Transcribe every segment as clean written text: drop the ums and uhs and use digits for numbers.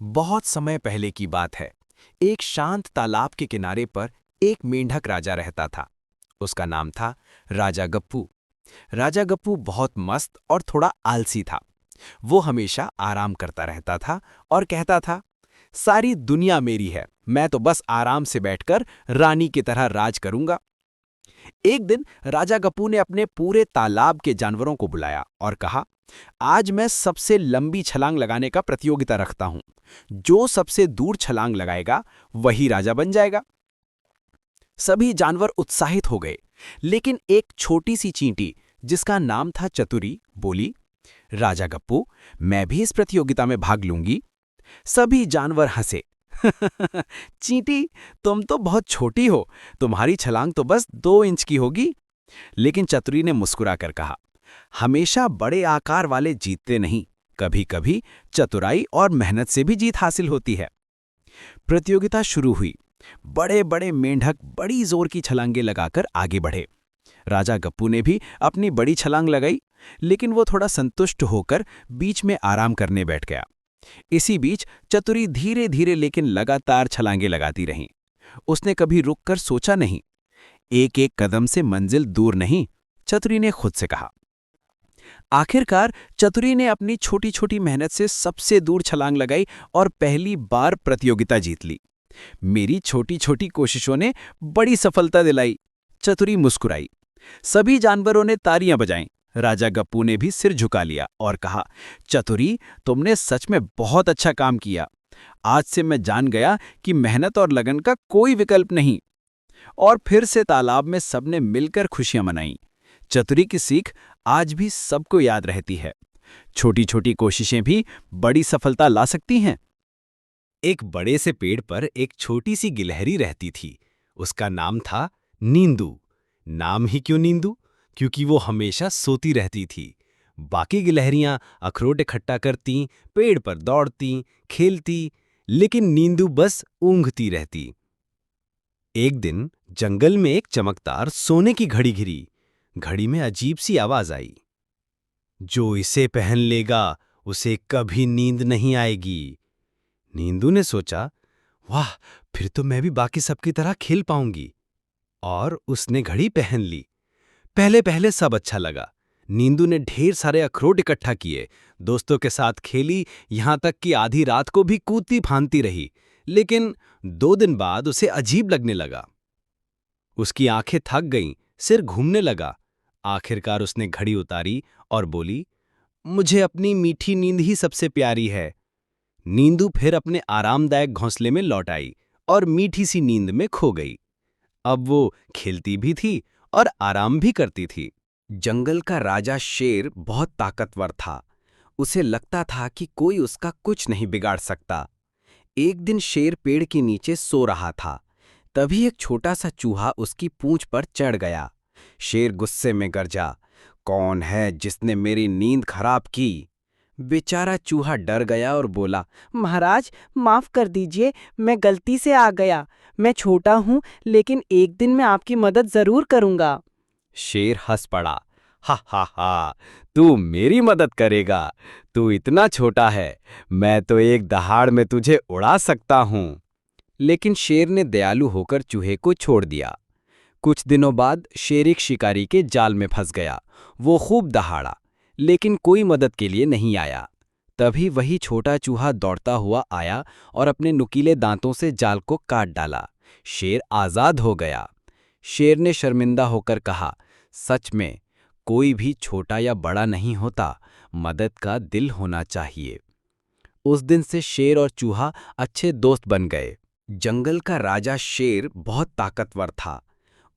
बहुत समय पहले की बात है। एक शांत तालाब के किनारे पर एक मेंढक राजा रहता था। उसका नाम था राजा गप्पू। राजा गप्पू बहुत मस्त और थोड़ा आलसी था। वो हमेशा आराम करता रहता था और कहता था, सारी दुनिया मेरी है, मैं तो बस आराम से बैठकर रानी की तरह राज करूंगा। एक दिन राजा गप्पू ने अपने पूरे तालाब के जानवरों को बुलाया और कहा, आज मैं सबसे लंबी छलांग लगाने का प्रतियोगिता रखता हूं। जो सबसे दूर छलांग लगाएगा वही राजा बन जाएगा। सभी जानवर उत्साहित हो गए, लेकिन एक छोटी सी चींटी जिसका नाम था चतुरी बोली, राजा गप्पू, मैं भी इस प्रतियोगिता में भाग लूंगी। सभी जानवर हंसे। चींटी, तुम तो बहुत छोटी हो, तुम्हारी छलांग तो बस 2 इंच की होगी। लेकिन चतुरी ने मुस्कुराकर कहा, हमेशा बड़े आकार वाले जीतते नहीं, कभी-कभी चतुराई और मेहनत से भी जीत हासिल होती है। प्रतियोगिता शुरू हुई। बड़े-बड़े मेंढक बड़ी जोर की छलांगे लगाकर आगे बढ़े। राजा गप्पू ने भी अपनी बड़ी छलांग लगाई, लेकिन वो थोड़ा संतुष्ट होकर बीच में आराम करने बैठ गया। इसी बीच चतुरी धीरे-धीरे लेकिन लगातार छलांगे लगाती रहीं। उसने कभी रुककर सोचा नहीं। एक-एक कदम से मंजिल दूर नहीं, चतुरी ने खुद से कहा। आखिरकार चतुरी ने अपनी छोटी-छोटी मेहनत से सबसे दूर छलांग लगाई और पहली बार प्रतियोगिता जीत ली। मेरी छोटी-छोटी कोशिशों ने बड़ी सफलता दिलाई। चतुरी मुस्कुराई। सभी जानवरों ने तालियां बजाईं। राजा गप्पू ने भी सिर झुका लिया और कहा, चतुरी, तुमने सच में बहुत अच्छा काम किया। आज से मैं जान गया कि मेहनत और लगन का कोई विकल्प नहीं। और फिर से तालाब में सबने मिलकर खुशियां मनाईं। चतुरी की सीख आज भी सबको याद रहती है। छोटी-छोटी कोशिशें भी बड़ी सफलता ला सकती हैं। एक बड़े से पेड़ पर एक छोटी सी गिलहरी रहती थी। उसका नाम था नींदू। नाम ही क्यों नींदू? क्योंकि वो हमेशा सोती रहती थी। बाकी गिलहरियां अखरोट इकट्ठा करतीं, पेड़ पर दौड़तीं, खेलती, लेकिन नींदू बस ऊँघती रहती। एक दिन जंगल में एक चमकदार सोने की घड़ी घिरी। घड़ी में अजीब सी आवाज आई, जो इसे पहन लेगा उसे कभी नींद नहीं आएगी। नींदू ने सोचा, वाह, फिर तो मैं भी बाकी सबकी तरह खेल पाऊंगी। और उसने घड़ी पहन ली। पहले पहले सब अच्छा लगा। नींदू ने ढेर सारे अखरोट इकट्ठा किए, दोस्तों के साथ खेली, यहां तक कि आधी रात को भी कूदती फांदती रही। लेकिन 2 दिन बाद उसे अजीब लगने लगा। उसकी आंखें थक गईं, सिर घूमने लगा। आखिरकार उसने घड़ी उतारी और बोली, मुझे अपनी मीठी नींद ही सबसे प्यारी है। नींदू फिर अपने आरामदायक घोंसले में लौट आई और मीठी सी नींद में खो गई। अब वो खेलती भी थी और आराम भी करती थी। जंगल का राजा शेर बहुत ताकतवर था। उसे लगता था कि कोई उसका कुछ नहीं बिगाड़ सकता। एक दिन शेर पेड़ के नीचे सो रहा था। तभी एक छोटा सा चूहा उसकी पूंछ पर चढ़ गया। शेर गुस्से में गरजा, कौन है जिसने मेरी नींद खराब की? बेचारा चूहा डर गया और बोला, महाराज, माफ कर दीजिए, मैं गलती से आ गया। मैं छोटा हूँ, लेकिन एक दिन मैं आपकी मदद जरूर करूंगा। शेर हंस पड़ा, हा हा हा, तू मेरी मदद करेगा? तू इतना छोटा है, मैं तो एक दहाड़ में तुझे उड़ा सकता हूँ। लेकिन शेर ने दयालु होकर चूहे को छोड़ दिया। कुछ दिनों बाद शेर एक शिकारी के जाल में फंस गया। वो खूब दहाड़ा, लेकिन कोई मदद के लिए नहीं आया। तभी वही छोटा चूहा दौड़ता हुआ आया और अपने नुकीले दांतों से जाल को काट डाला। शेर आजाद हो गया। शेर ने शर्मिंदा होकर कहा, सच में कोई भी छोटा या बड़ा नहीं होता, मदद का दिल होना चाहिए। उस दिन से शेर और चूहा अच्छे दोस्त बन गए। जंगल का राजा शेर बहुत ताकतवर था।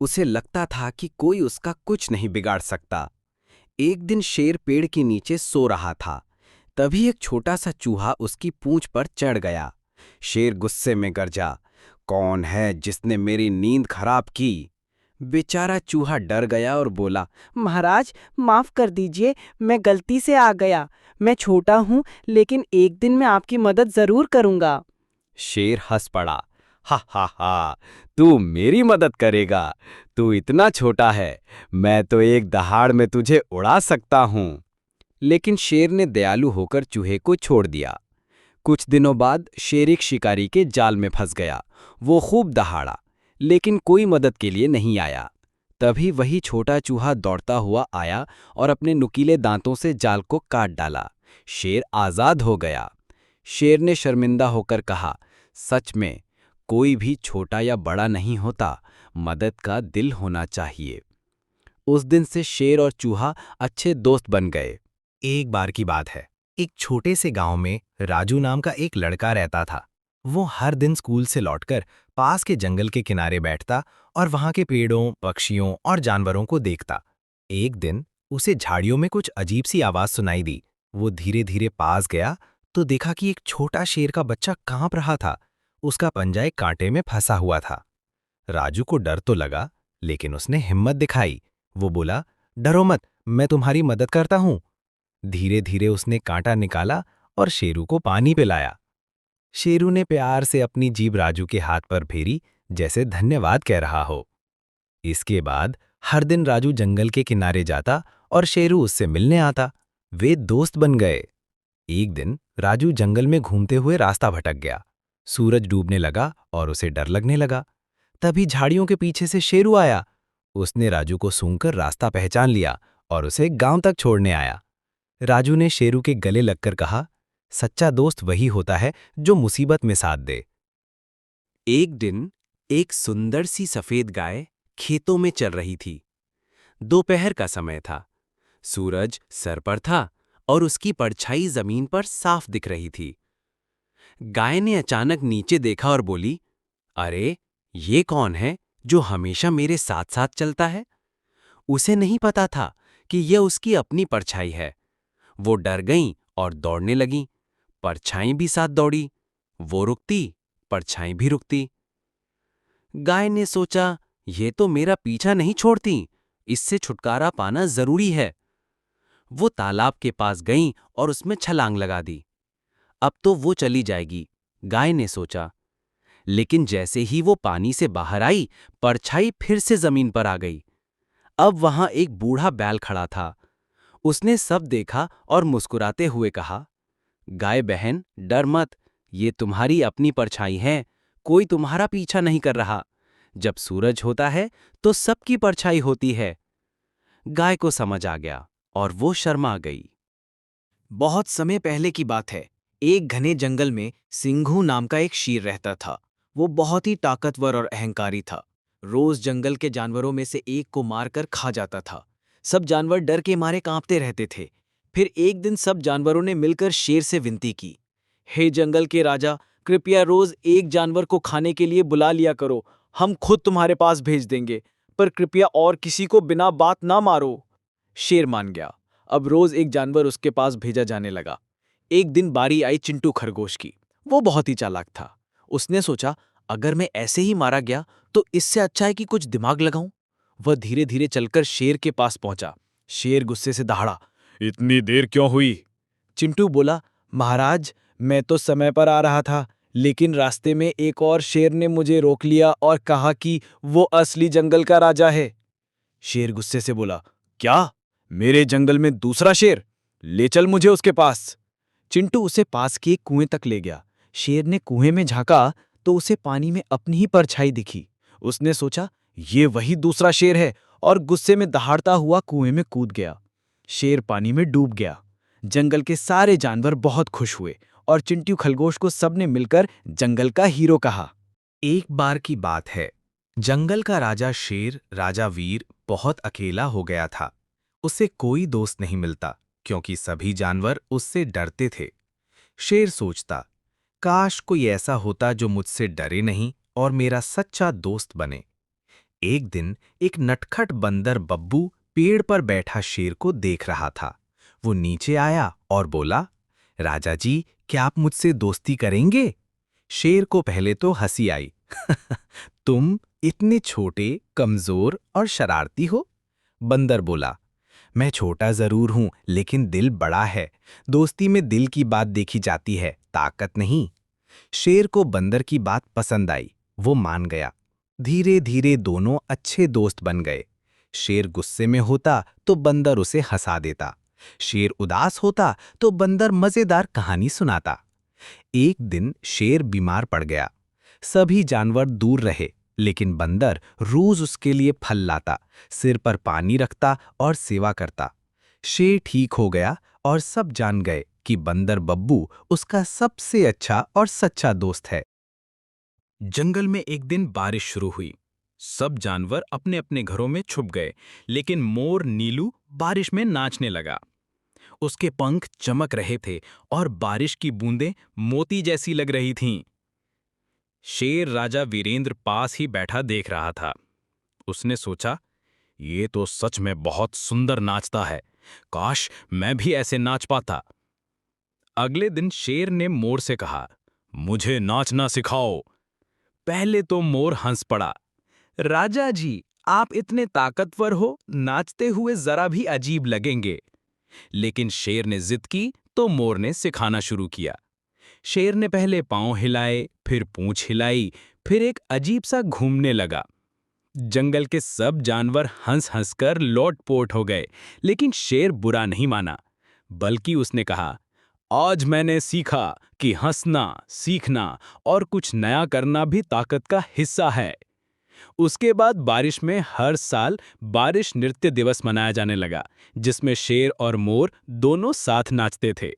उसे लगता था कि कोई उसका कुछ नहीं बिगाड़ सकता। एक दिन शेर पेड़ के नीचे सो रहा था। तभी एक छोटा सा चूहा उसकी पूंछ पर चढ़ गया। शेर गुस्से में गरजा, कौन है जिसने मेरी नींद खराब की? बेचारा चूहा डर गया और बोला, महाराज, माफ कर दीजिए, मैं गलती से आ गया। मैं छोटा हूँ, लेकिन एक दिन मैं आपकी मदद जरूर करूंगा। शेर हंस पड़ा, हा हा हा, तू मेरी मदद करेगा? तू इतना छोटा है, मैं तो एक दहाड़ में तुझे उड़ा सकता हूँ। लेकिन शेर ने दयालु होकर चूहे को छोड़ दिया। कुछ दिनों बाद शेर एक शिकारी के जाल में फंस गया। वो खूब दहाड़ा, लेकिन कोई मदद के लिए नहीं आया। तभी वही छोटा चूहा दौड़ता हुआ आया और अपने नुकीले दांतों से जाल को काट डाला। शेर आजाद हो गया। शेर ने शर्मिंदा होकर कहा, सच में कोई भी छोटा या बड़ा नहीं होता, मदद का दिल होना चाहिए। उस दिन से शेर और चूहा अच्छे दोस्त बन गए। एक बार की बात है, एक छोटे से गांव में राजू नाम का एक लड़का रहता था। वो हर दिन स्कूल से लौटकर पास के जंगल के किनारे बैठता और वहां के पेड़ों, पक्षियों और जानवरों को देखता। एक दिन उसे झाड़ियों में कुछ अजीब सी आवाज सुनाई दी। वो धीरे धीरे पास गया तो देखा कि एक छोटा शेर का बच्चा कांप रहा था। उसका पंजा एक कांटे में फंसा हुआ था। राजू को डर तो लगा, लेकिन उसने हिम्मत दिखाई। वो बोला, डरो मत, मैं तुम्हारी मदद करता हूं। धीरे धीरे उसने कांटा निकाला और शेरू को पानी पिलाया। शेरू ने प्यार से अपनी जीभ राजू के हाथ पर फेरी, जैसे धन्यवाद कह रहा हो। इसके बाद हर दिन राजू जंगल के किनारे जाता और शेरू उससे मिलने आता। वे दोस्त बन गए। एक दिन राजू जंगल में घूमते हुए रास्ता भटक गया। सूरज डूबने लगा और उसे डर लगने लगा। तभी झाड़ियों के पीछे से शेरू आया। उसने राजू को सूंघकर रास्ता पहचान लिया और उसे गांव तक छोड़ने आया। राजू ने शेरू के गले लगकर कहा, सच्चा दोस्त वही होता है जो मुसीबत में साथ दे। एक दिन एक सुंदर सी सफेद गाय खेतों में चल रही थी। दोपहर का समय था। सूरज सर पर था और उसकी परछाई जमीन पर साफ दिख रही थी। गाय ने अचानक नीचे देखा और बोली, अरे, ये कौन है जो हमेशा मेरे साथ साथ चलता है? उसे नहीं पता था कि यह उसकी अपनी परछाई है। वो डर गईं और दौड़ने लगीं। परछाई भी साथ दौड़ी। वो रुकती, परछाई भी रुकती। गाय ने सोचा, ये तो मेरा पीछा नहीं छोड़ती, इससे छुटकारा पाना जरूरी है। वो तालाब के पास गईं और उसमें छलांग लगा दी। अब तो वो चली जाएगी, गाय ने सोचा। लेकिन जैसे ही वो पानी से बाहर आई, परछाई फिर से जमीन पर आ गई। अब वहां एक बूढ़ा बैल खड़ा था। उसने सब देखा और मुस्कुराते हुए कहा, गाय बहन, डर मत, ये तुम्हारी अपनी परछाई है, कोई तुम्हारा पीछा नहीं कर रहा। जब सूरज होता है तो सबकी परछाई होती है। गाय को समझ आ गया और वो शर्मा गई। बहुत समय पहले की बात है। एक घने जंगल में सिंघू नाम का एक शेर रहता था। वो बहुत ही ताकतवर और अहंकारी था। रोज जंगल के जानवरों में से एक को मारकर खा जाता था। सब जानवर डर के मारे कांपते रहते थे। फिर एक दिन सब जानवरों ने मिलकर शेर से विनती की, हे जंगल के राजा, कृपया रोज एक जानवर को खाने के लिए बुला लिया करो। हम खुद तुम्हारे पास भेज देंगे, पर कृपया और किसी को बिना बात ना मारो। शेर मान गया। अब रोज एक जानवर उसके पास भेजा जाने लगा। एक दिन बारी आई चिंटू खरगोश की। वो बहुत ही चालाक था। उसने सोचा, अगर मैं ऐसे ही मारा गया तो इससे अच्छा है कि कुछ दिमाग लगाऊं। वह धीरे धीरे चलकर शेर के पास पहुंचा। शेर गुस्से से दहाड़ा, इतनी देर क्यों हुई? चिंटू बोला, महाराज, मैं तो समय पर आ रहा था, लेकिन रास्ते में एक और शेर ने मुझे रोक लिया और कहा कि वो असली जंगल का राजा है। शेर गुस्से से बोला, क्या? मेरे जंगल में दूसरा शेर? ले चल मुझे उसके पास। चिंटू उसे पास के एक कुएं तक ले गया। शेर ने कुएं में झांका तो उसे पानी में अपनी ही परछाई दिखी। उसने सोचा, ये वही दूसरा शेर है, और गुस्से में दहाड़ता हुआ कुएं में कूद गया। शेर पानी में डूब गया। जंगल के सारे जानवर बहुत खुश हुए और चिंटू खरगोश को सबने मिलकर जंगल का हीरो कहा। एक बार की बात है, जंगल का राजा शेर, राजा वीर, बहुत अकेला हो गया था। उसे कोई दोस्त नहीं मिलता, क्योंकि सभी जानवर उससे डरते थे। शेर सोचता, काश कोई ऐसा होता जो मुझसे डरे नहीं और मेरा सच्चा दोस्त बने। एक दिन एक नटखट बंदर बब्बू पेड़ पर बैठा शेर को देख रहा था। वो नीचे आया और बोला, राजा जी, क्या आप मुझसे दोस्ती करेंगे? शेर को पहले तो हंसी आई। तुम इतने छोटे, कमजोर और शरारती हो? बंदर बोला, मैं छोटा जरूर हूं, लेकिन दिल बड़ा है। दोस्ती में दिल की बात देखी जाती है, ताकत नहीं। शेर को बंदर की बात पसंद आई। वो मान गया। धीरे धीरे दोनों अच्छे दोस्त बन गए। शेर गुस्से में होता तो बंदर उसे हंसा देता। शेर उदास होता तो बंदर मजेदार कहानी सुनाता। एक दिन शेर बीमार पड़ गया। सभी जानवर दूर रहे, लेकिन बंदर रोज उसके लिए फल लाता, सिर पर पानी रखता और सेवा करता। शेर ठीक हो गया और सब जान गए कि बंदर बब्बू उसका सबसे अच्छा और सच्चा दोस्त है। जंगल में एक दिन बारिश शुरू हुई। सब जानवर अपने अपने घरों में छुप गए, लेकिन मोर नीलू बारिश में नाचने लगा। उसके पंख चमक रहे थे और बारिश की बूंदें मोती जैसी लग रही थीं। शेर राजा वीरेंद्र पास ही बैठा देख रहा था। उसने सोचा, ये तो सच में बहुत सुंदर नाचता है, काश मैं भी ऐसे नाच पाता। अगले दिन शेर ने मोर से कहा, मुझे नाचना सिखाओ। पहले तो मोर हंस पड़ा। राजा जी, आप इतने ताकतवर हो, नाचते हुए जरा भी अजीब लगेंगे। लेकिन शेर ने जिद की तो मोर ने सिखाना शुरू किया। शेर ने पहले पांव हिलाए, फिर पूंछ हिलाई, फिर एक अजीब सा घूमने लगा। जंगल के सब जानवर हंस हंसकर लोटपोट हो गए, लेकिन शेर बुरा नहीं माना, बल्कि उसने कहा, आज मैंने सीखा कि हंसना, सीखना और कुछ नया करना भी ताकत का हिस्सा है। उसके बाद बारिश में हर साल बारिश नृत्य दिवस मनाया जाने लगा, जिसमें शेर और मोर दोनों साथ नाचते थे।